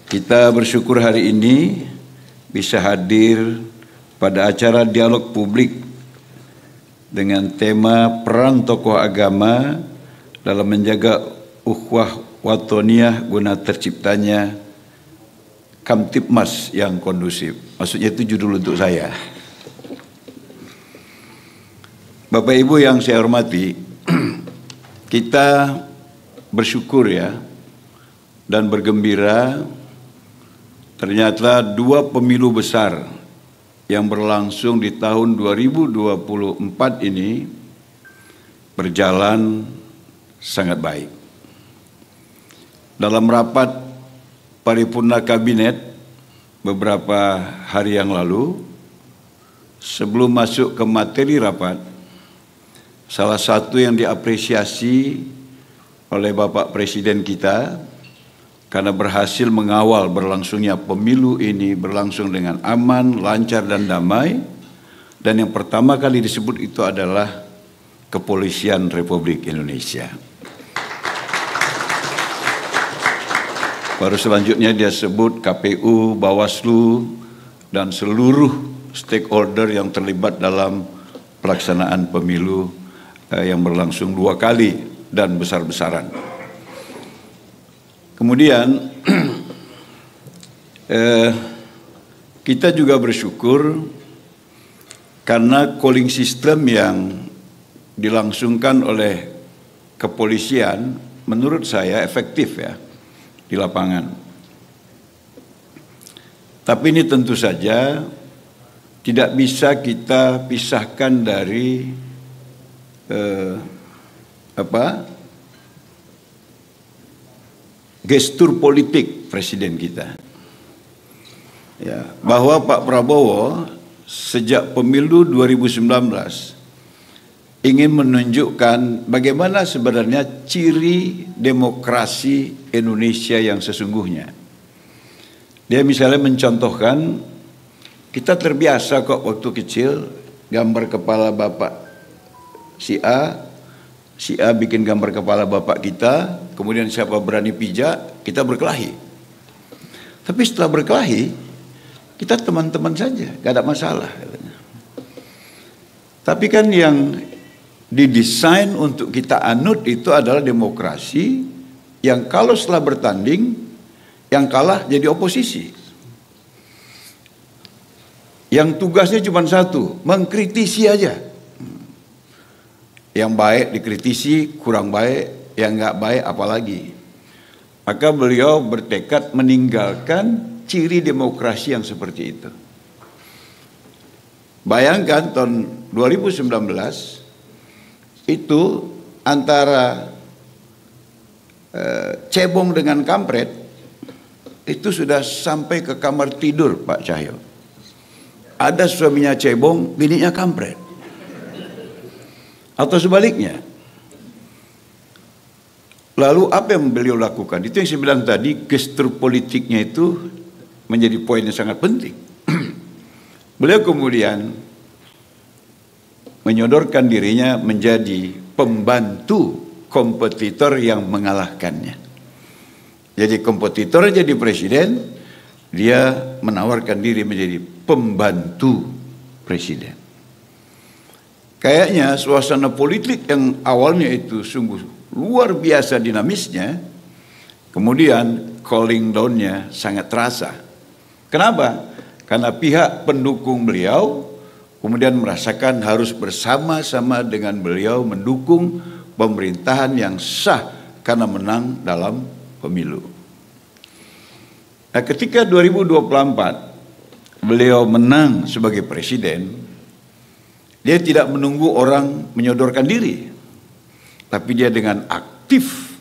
Kita bersyukur hari ini bisa hadir pada acara dialog publik dengan tema peran tokoh agama dalam menjaga ukhuwah watoniyah guna terciptanya Kamtipmas yang kondusif. Maksudnya itu judul untuk saya. Bapak Ibu yang saya hormati, kita bersyukur ya dan bergembira. Ternyata dua pemilu besar yang berlangsung di tahun 2024 ini berjalan sangat baik. Dalam rapat paripurna kabinet beberapa hari yang lalu, sebelum masuk ke materi rapat, salah satu yang diapresiasi oleh Bapak Presiden kita karena berhasil mengawal berlangsungnya pemilu ini berlangsung dengan aman, lancar dan damai. Dan yang pertama kali disebut itu adalah Kepolisian Republik Indonesia. Baru selanjutnya dia sebut KPU, Bawaslu, dan seluruh stakeholder yang terlibat dalam pelaksanaan pemilu yang berlangsung 2 kali dan besar-besaran. Kemudian kita juga bersyukur karena calling system yang dilangsungkan oleh kepolisian menurut saya efektif ya di lapangan. Tapi ini tentu saja tidak bisa kita pisahkan dari gestur politik presiden kita. Ya, bahwa Pak Prabowo sejak pemilu 2019 ingin menunjukkan bagaimana sebenarnya ciri demokrasi Indonesia yang sesungguhnya. Dia misalnya mencontohkan, kita terbiasa kok waktu kecil gambar kepala bapak si A bikin gambar kepala bapak kita, kemudian siapa berani pijak, kita berkelahi. Tapi setelah berkelahi, kita teman-teman saja, gak ada masalah. Tapi kan yang didesain untuk kita anut itu adalah demokrasi yang kalau setelah bertanding, yang kalah jadi oposisi. Yang tugasnya cuma satu, mengkritisi aja. Yang baik dikritisi, kurang baik, yang nggak baik apalagi. Maka beliau bertekad meninggalkan ciri demokrasi yang seperti itu. Bayangkan tahun 2019 itu antara cebong dengan kampret itu sudah sampai ke kamar tidur Pak Cahyo. Ada suaminya cebong, bininya kampret. Atau sebaliknya. Lalu apa yang beliau lakukan? Itu yang saya bilang tadi, gestur politiknya itu menjadi poin yang sangat penting. Beliau kemudian menyodorkan dirinya menjadi pembantu kompetitor yang mengalahkannya. Jadi kompetitor jadi presiden, dia menawarkan diri menjadi pembantu presiden. Kayaknya suasana politik yang awalnya itu sungguh luar biasa dinamisnya, kemudian cooling down-nya sangat terasa. Kenapa? Karena pihak pendukung beliau kemudian merasakan harus bersama-sama dengan beliau mendukung pemerintahan yang sah karena menang dalam pemilu. Nah, ketika 2024 beliau menang sebagai presiden, dia tidak menunggu orang menyodorkan diri, tapi dia dengan aktif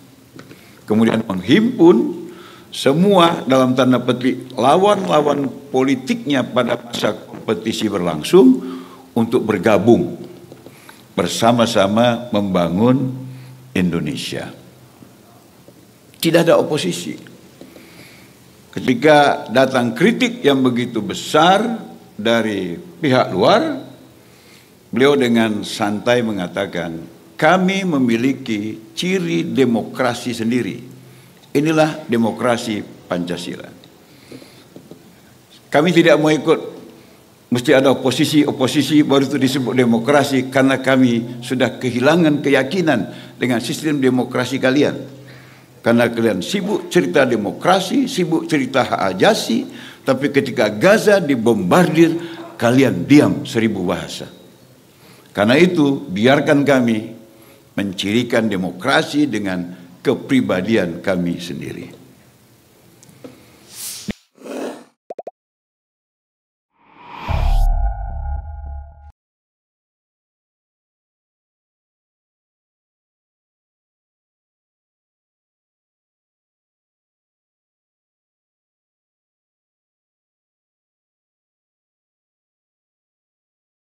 kemudian menghimpun semua dalam tanda petik lawan-lawan politiknya pada masa kompetisi berlangsung untuk bergabung bersama-sama membangun Indonesia. Tidak ada oposisi. Ketika datang kritik yang begitu besar dari pihak luar, beliau dengan santai mengatakan, kami memiliki ciri demokrasi sendiri. Inilah demokrasi Pancasila. Kami tidak mau ikut, mesti ada oposisi baru itu disebut demokrasi, karena kami sudah kehilangan keyakinan dengan sistem demokrasi kalian. Karena kalian sibuk cerita demokrasi, sibuk cerita hak asasi, tapi ketika Gaza dibombardir, kalian diam 1000 bahasa. Karena itu, biarkan kami mencirikan demokrasi dengan kepribadian kami sendiri.